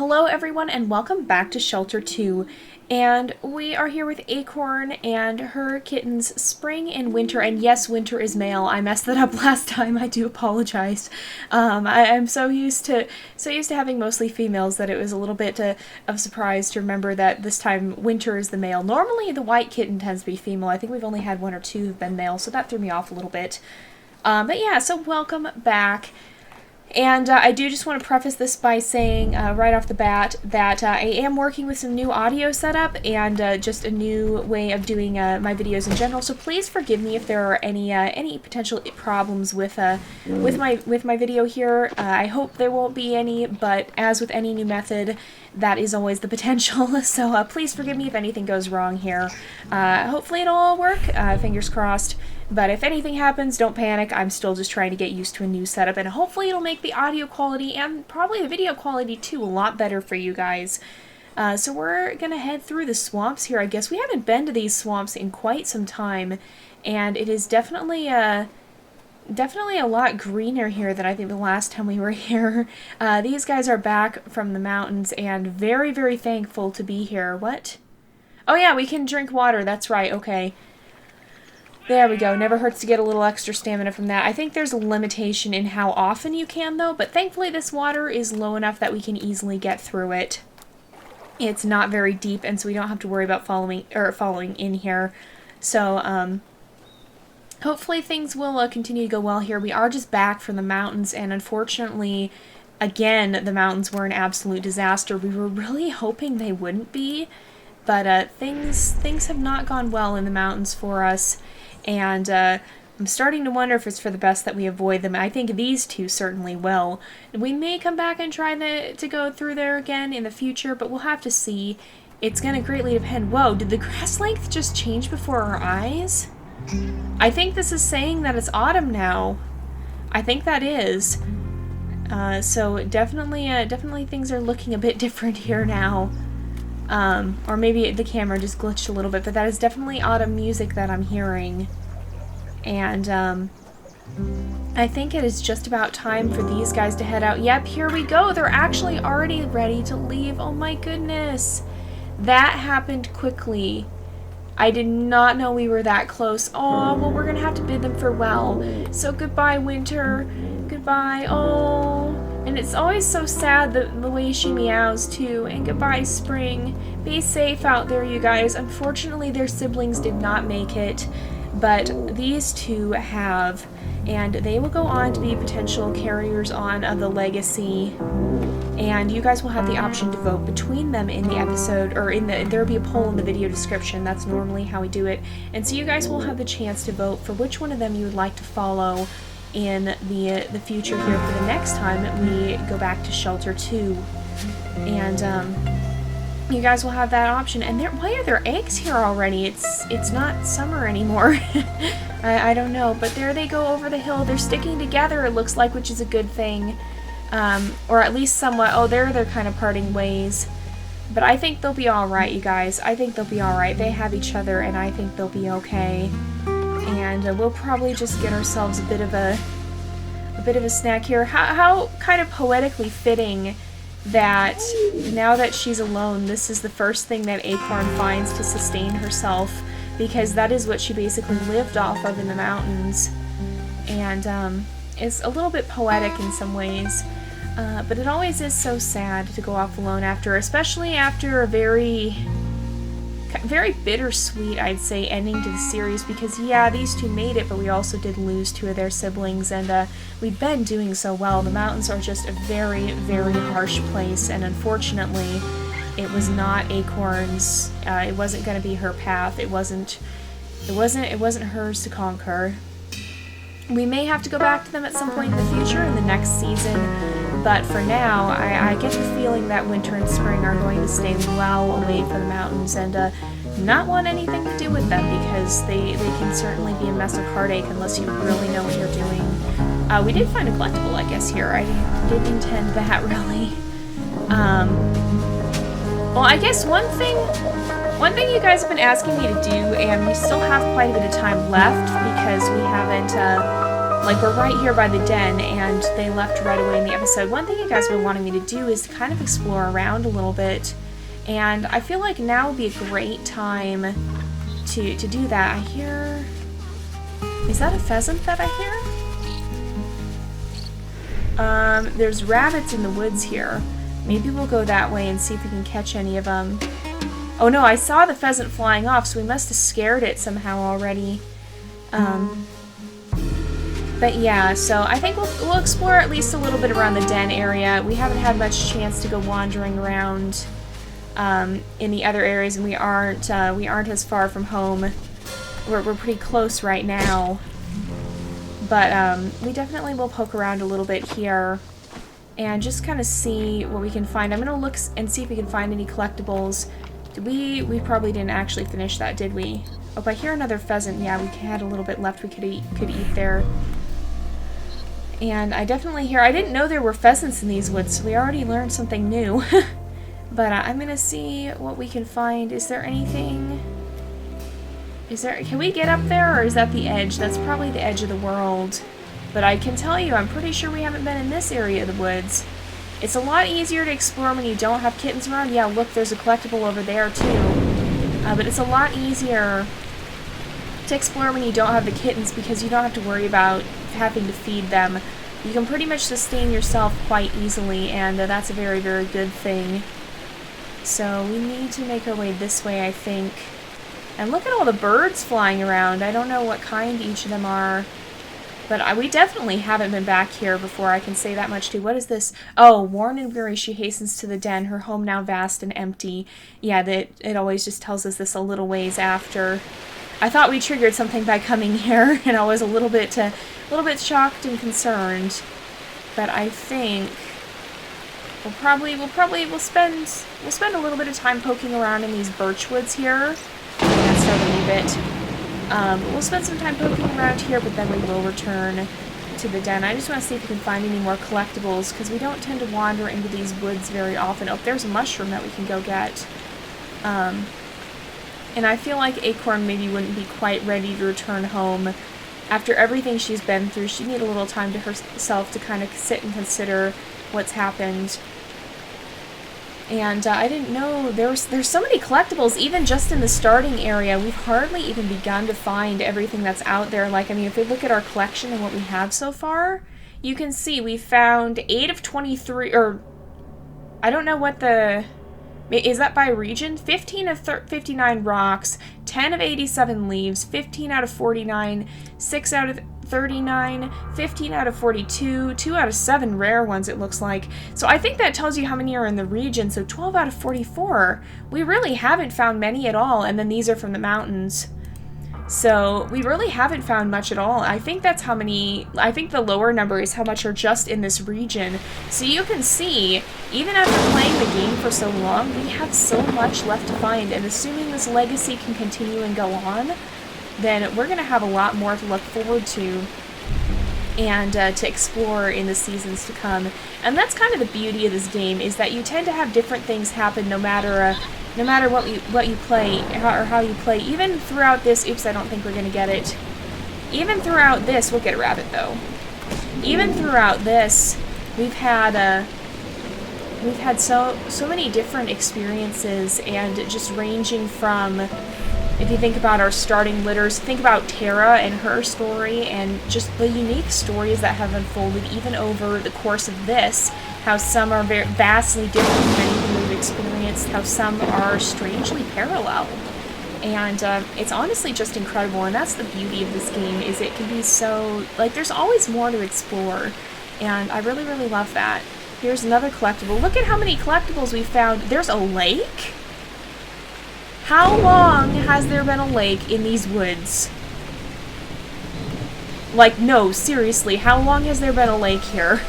Hello everyone and welcome back to Shelter 2, and we are here with Acorn and her kittens Spring and Winter, and yes, Winter is male. I messed that up last time, I do apologize. I'm so used to having mostly females that it was a little bit of a surprise to remember that this time Winter is the male. Normally the white kitten tends to be female. I think we've only had one or two who've been male, so that threw me off a little bit. But yeah, so welcome back. And I do just want to preface this by saying right off the bat that I am working with some new audio setup and just a new way of doing my videos in general. So please forgive me if there are any potential problems with my video here. I hope there won't be any, but as with any new method, that is always the potential. So please forgive me if anything goes wrong here. Hopefully it'll all work. Fingers crossed. But if anything happens, don't panic. I'm still just trying to get used to a new setup, and hopefully it'll make the audio quality and probably the video quality too a lot better for you guys. So we're gonna head through the swamps here. I guess we haven't been to these swamps in quite some time, and it is definitely a lot greener here than I think the last time we were here. These guys are back from the mountains and very, very thankful to be here. What? Oh yeah, we can drink water. That's right. Okay. There we go. Never hurts to get a little extra stamina from that. I think there's a limitation in how often you can, though, but thankfully this water is low enough that we can easily get through it. It's not very deep, and so we don't have to worry about falling in here. So, hopefully things will continue to go well here. We are just back from the mountains, and unfortunately, again, the mountains were an absolute disaster. We were really hoping they wouldn't be, but things have not gone well in the mountains for us. And I'm starting to wonder if it's for the best that we avoid them. I think these two certainly will. We may come back and try to go through there again in the future, but we'll have to see. It's going to greatly depend. Whoa, did the grass length just change before our eyes? I think this is saying that it's autumn now. I think that is. So definitely things are looking a bit different here now. Or maybe the camera just glitched a little bit, but that is definitely autumn music that I'm hearing. And, I think it is just about time for these guys to head out. Yep, here we go. They're actually already ready to leave. Oh my goodness. That happened quickly. I did not know we were that close. Oh, well, we're gonna have to bid them farewell. So goodbye, Winter. Goodbye. Oh. And it's always so sad the way she meows, too. And goodbye, Spring. Be safe out there, you guys. Unfortunately, their siblings did not make it, but these two have. And they will go on to be potential carriers on of the legacy. And you guys will have the option to vote between them in the episode, or there'll be a poll in the video description. That's normally how we do it. And so you guys will have the chance to vote for which one of them you would like to follow in the future here for the next time we go back to Shelter 2. And you guys will have that option. And why are there eggs here already? It's not summer anymore. I don't know, but there they go over the hill. They're sticking together, it looks like, which is a good thing. Or at least somewhat. Oh, they're kind of parting ways. But I think they'll be alright, you guys. I think they'll be alright. They have each other, and I think they'll be okay. And we'll probably just get ourselves a bit of a snack here. How kind of poetically fitting that now that she's alone, this is the first thing that Acorn finds to sustain herself, because that is what she basically lived off of in the mountains. And it's a little bit poetic in some ways, but it always is so sad to go off alone especially after a very bittersweet, I'd say, ending to the series, because yeah, these two made it, but we also did lose two of their siblings, and we've been doing so well. The mountains are just a very, very harsh place, and unfortunately, it was not Acorn's. It wasn't going to be her path. It wasn't hers to conquer. We may have to go back to them at some point in the future in the next season, but for now, I get the feeling that Winter and Spring are going to stay well away from the mountains and not want anything to do with them, because they can certainly be a mess of heartache unless you really know what you're doing. We did find a collectible, I guess, here. I didn't intend that, really. Well, I guess one thing you guys have been asking me to do, and we still have quite a bit of time left because we haven't Like, we're right here by the den, and they left right away in the episode. One thing you guys have been wanting me to do is to kind of explore around a little bit, and I feel like now would be a great time to do that. I hear... Is that a pheasant that I hear? There's rabbits in the woods here. Maybe we'll go that way and see if we can catch any of them. Oh no, I saw the pheasant flying off, so we must have scared it somehow already. But yeah, so I think we'll explore at least a little bit around the den area. We haven't had much chance to go wandering around in the other areas, and we aren't as far from home. We're pretty close right now. But we definitely will poke around a little bit here and just kind of see what we can find. I'm going to look and see if we can find any collectibles. We probably didn't actually finish that, did we? Oh, I hear another pheasant. Yeah, we had a little bit left we could eat there. And I definitely hear... I didn't know there were pheasants in these woods, so we already learned something new. But I'm going to see what we can find. Is there anything... Can we get up there, or is that the edge? That's probably the edge of the world. But I can tell you, I'm pretty sure we haven't been in this area of the woods. It's a lot easier to explore when you don't have kittens around. Yeah, look, there's a collectible over there, too. But it's a lot easier to explore when you don't have the kittens, because you don't have to worry about having to feed them. You can pretty much sustain yourself quite easily, and that's a very, very good thing. So we need to make our way this way, I think. And look at all the birds flying around. I don't know what kind each of them are. But we definitely haven't been back here before, I can say that much too. What is this? Oh, worn and weary, she hastens to the den, her home now vast and empty. Yeah, it always just tells us this a little ways after. I thought we triggered something by coming here, and I was a little bit shocked and concerned. But I think we'll spend a little bit of time poking around in these birch woods here. That's start to leave it. We'll spend some time poking around here, but then we will return to the den. I just want to see if we can find any more collectibles, because we don't tend to wander into these woods very often. Oh, there's a mushroom that we can go get. And I feel like Acorn maybe wouldn't be quite ready to return home. After everything she's been through, she'd need a little time to herself to kind of sit and consider what's happened. And I didn't know there's so many collectibles, even just in the starting area. We've hardly even begun to find everything that's out there. Like, I mean, if we look at our collection and what we have so far, you can see we found 8 of 23, or I don't know what the... Is that by region? 15 of 59 rocks, 10 of 87 leaves, 15 out of 49, 6 out of 39, 15 out of 42, 2 out of 7 rare ones, it looks like. So I think that tells you how many are in the region. So 12 out of 44. We really haven't found many at all, and then these are from the mountains. So we really haven't found much at all. I think that's how many, I think the lower number is how much are just in this region. So you can see, even after playing the game for so long, we have so much left to find, and assuming this legacy can continue and go on, then we're going to have a lot more to look forward to and to explore in the seasons to come. And that's kind of the beauty of this game, is that you tend to have different things happen no matter what you play, or how you play. Even throughout this, oops, I don't think we're going to get it. Even throughout this, we'll get a rabbit though. Even throughout this, we've had so many different experiences, and just ranging from, if you think about our starting litters, think about Tara and her story, and just the unique stories that have unfolded even over the course of this, how some are vastly different from anything we've experienced, how some are strangely parallel. And it's honestly just incredible, and that's the beauty of this game, is it can be so, like, there's always more to explore, and I really, really love that. Here's another collectible. Look at how many collectibles we found. There's a lake? How long has there been a lake in these woods? Like, no, seriously, how long has there been a lake here?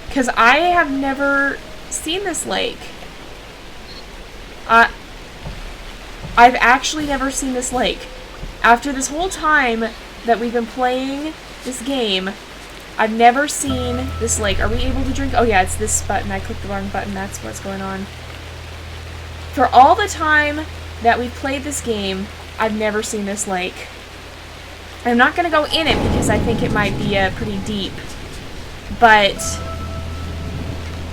Because I have never seen this lake. I've actually never seen this lake. After this whole time that we've been playing this game, I've never seen this lake. Are we able to drink? Oh yeah, it's this button. I clicked the wrong button. That's what's going on. For all the time that we've played this game, I've never seen this lake. I'm not going to go in it because I think it might be pretty deep. But,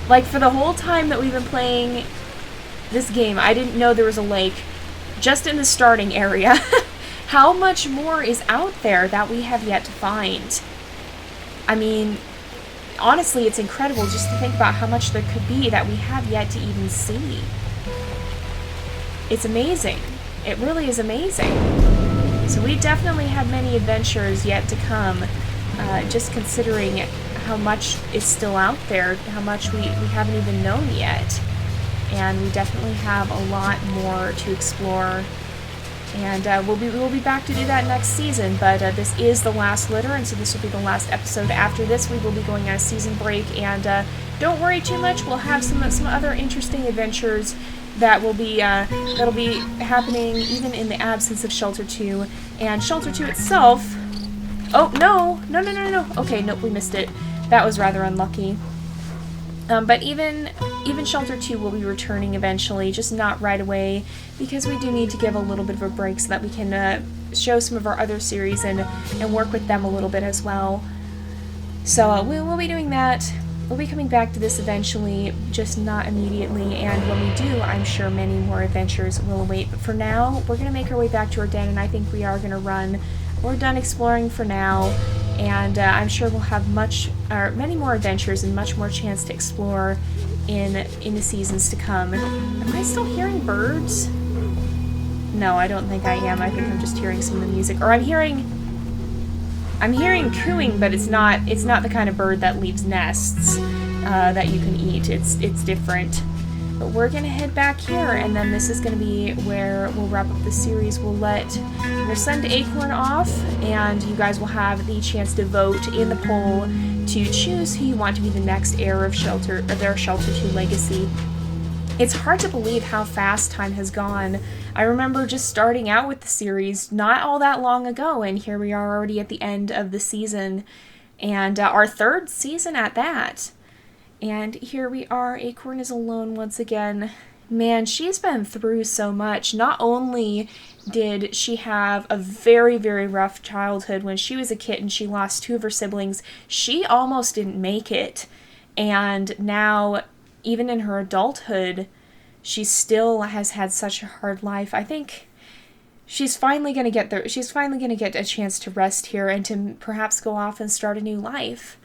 like, for the whole time that we've been playing this game, I didn't know there was a lake just in the starting area. How much more is out there that we have yet to find? I mean, honestly, it's incredible just to think about how much there could be that we have yet to even see. It's amazing. It really is amazing. So we definitely have many adventures yet to come, just considering how much is still out there, how much we haven't even known yet. And we definitely have a lot more to explore. And we'll be back to do that next season, but this is the last litter, and so this will be the last episode. After this, we will be going on a season break, and don't worry too much. We'll have some other interesting adventures that will be that'll be happening even in the absence of Shelter 2. And Shelter 2 itself... Oh, no! No. Okay, nope, we missed it. That was rather unlucky. But even Shelter 2 will be returning eventually, just not right away, because we do need to give a little bit of a break so that we can show some of our other series and work with them a little bit as well. So we'll be doing that. We'll be coming back to this eventually, just not immediately, and when we do, I'm sure many more adventures will await. But for now, we're going to make our way back to our den, and I think we are going to run. We're done exploring for now. And I'm sure we'll have many more adventures and much more chance to explore in the seasons to come. Am I still hearing birds? No, I don't think I am. I think I'm just hearing some of the music. Or I'm hearing cooing, but it's not the kind of bird that leaves nests that you can eat. It's different. But we're gonna head back here, and then this is gonna be where we'll wrap up the series. We'll send Acorn off, and you guys will have the chance to vote in the poll to choose who you want to be the next heir of their Shelter 2 legacy. It's hard to believe how fast time has gone. I remember just starting out with the series not all that long ago, and here we are already at the end of the season, and our third season at that. And here we are, Acorn is alone once again. Man, she's been through so much. Not only did she have a very, very rough childhood. When she was a kitten, she lost 2 of her siblings. She almost didn't make it. And now, even in her adulthood, she still has had such a hard life. I think she's finally going to get there. She's finally going to get a chance to rest here and to perhaps go off and start a new life.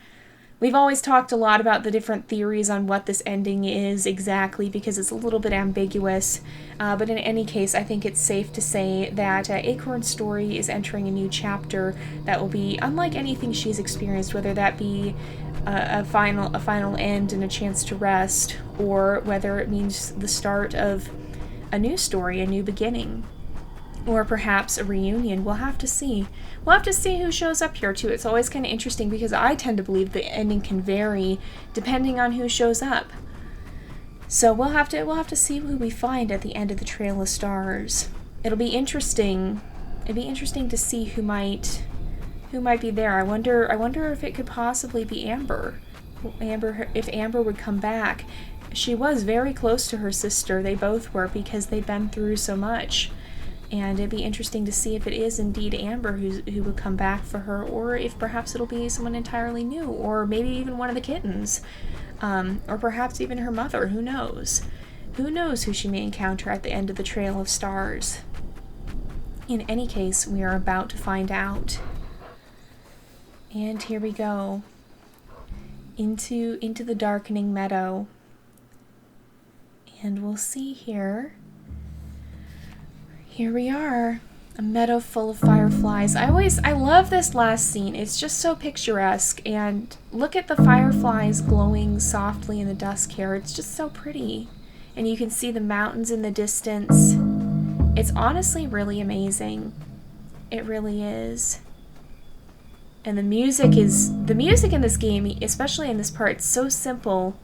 We've always talked a lot about the different theories on what this ending is exactly, because it's a little bit ambiguous. But in any case, I think it's safe to say that Acorn's story is entering a new chapter that will be unlike anything she's experienced, whether that be a final end and a chance to rest, or whether it means the start of a new story, a new beginning. Or perhaps a reunion. We'll have to see. We'll have to see who shows up here, too. It's always kind of interesting because I tend to believe the ending can vary depending on who shows up. So we'll have to see who we find at the end of the Trail of Stars. It'll be interesting. It'd be interesting to see who might be there. I wonder if it could possibly be Amber. If Amber would come back. She was very close to her sister. They both were, because they'd been through so much. And it'd be interesting to see if it is indeed Amber who will come back for her, or if perhaps it'll be someone entirely new, or maybe even one of the kittens, or perhaps even her mother. Who knows? Who knows who she may encounter at the end of the Trail of Stars? In any case, we are about to find out. And here we go. Into the darkening meadow. And we'll see here. Here we are, a meadow full of fireflies. I love this last scene. It's just so picturesque, and look at the fireflies glowing softly in the dusk here. It's just so pretty. And you can see the mountains in the distance. It's honestly really amazing. It really is. And the music in this game, especially in this part, it's so simple,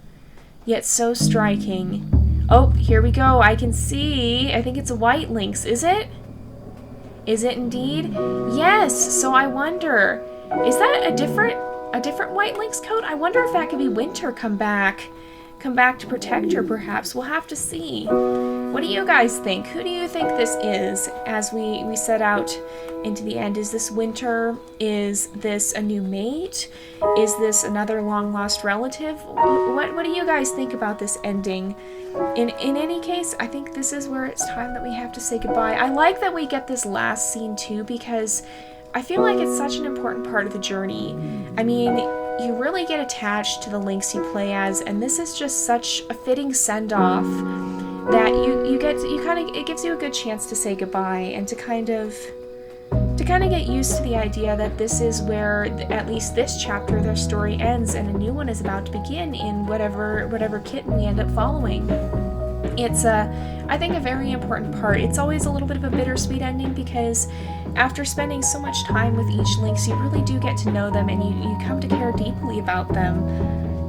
yet so striking. Oh, here we go. I can see. I think it's a white lynx. Is it? Is it indeed? Yes. So I wonder, is that a different white lynx coat? I wonder if that could be Winter come back. come back to protect her, perhaps. We'll have to see. What do you guys think? Who do you think this is as we set out into the end? Is this Winter? Is this a new mate? Is this another long-lost relative? What do you guys think about this ending? In any case, I think this is where it's time that we have to say goodbye. I like that we get this last scene too, because I feel like it's such an important part of the journey. I mean, you really get attached to the lynx you play as, and this is just such a fitting send-off that it gives you a good chance to say goodbye and to kind of get used to the idea that this is where, at least this chapter of their story ends, and a new one is about to begin in whatever kitten we end up following. It's I think a very important part. It's always a little bit of a bittersweet ending, because after spending so much time with each lynx, you really do get to know them, and you come to care deeply about them.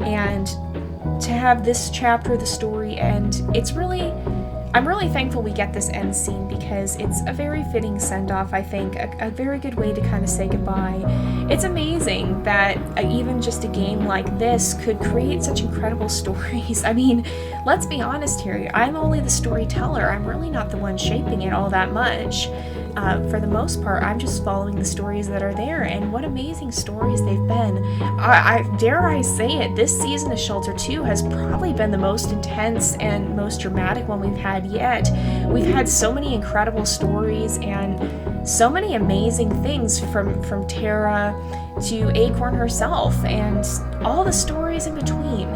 And to have this chapter of the story end, I'm really thankful we get this end scene, because it's a very fitting send-off, I think, a very good way to kind of say goodbye. It's amazing that even just a game like this could create such incredible stories. I mean, let's be honest here, I'm only the storyteller. I'm really not the one shaping it all that much. For the most part, I'm just following the stories that are there, and what amazing stories they've been. I dare I say it, this season of Shelter 2 has probably been the most intense and most dramatic one we've had yet. We've had so many incredible stories and so many amazing things from Tara to Acorn herself and all the stories in between.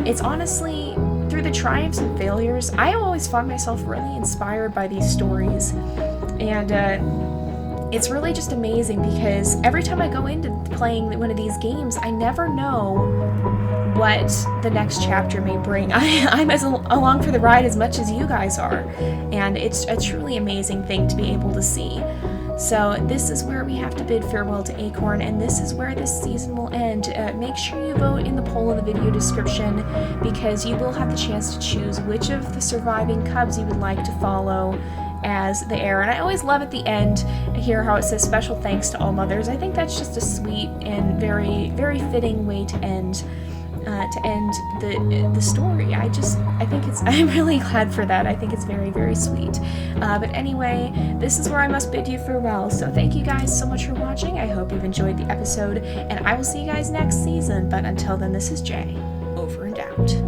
It's honestly, through the triumphs and failures, I always find myself really inspired by these stories. And it's really just amazing, because every time I go into playing one of these games, I never know what the next chapter may bring. I'm along for the ride as much as you guys are, and it's a truly amazing thing to be able to see. So this is where we have to bid farewell to Acorn, and this is where this season will end. Make sure you vote in the poll in the video description, because you will have the chance to choose which of the surviving cubs you would like to follow as the heir. And I always love at the end hear how it says special thanks to all mothers. I think that's just a sweet and very, very fitting way to end the story. I'm really glad for that. I think it's very, very sweet. But anyway, this is where I must bid you farewell. So thank you guys so much for watching. I hope you've enjoyed the episode, and I will see you guys next season. But until then, this is Jay, over and out.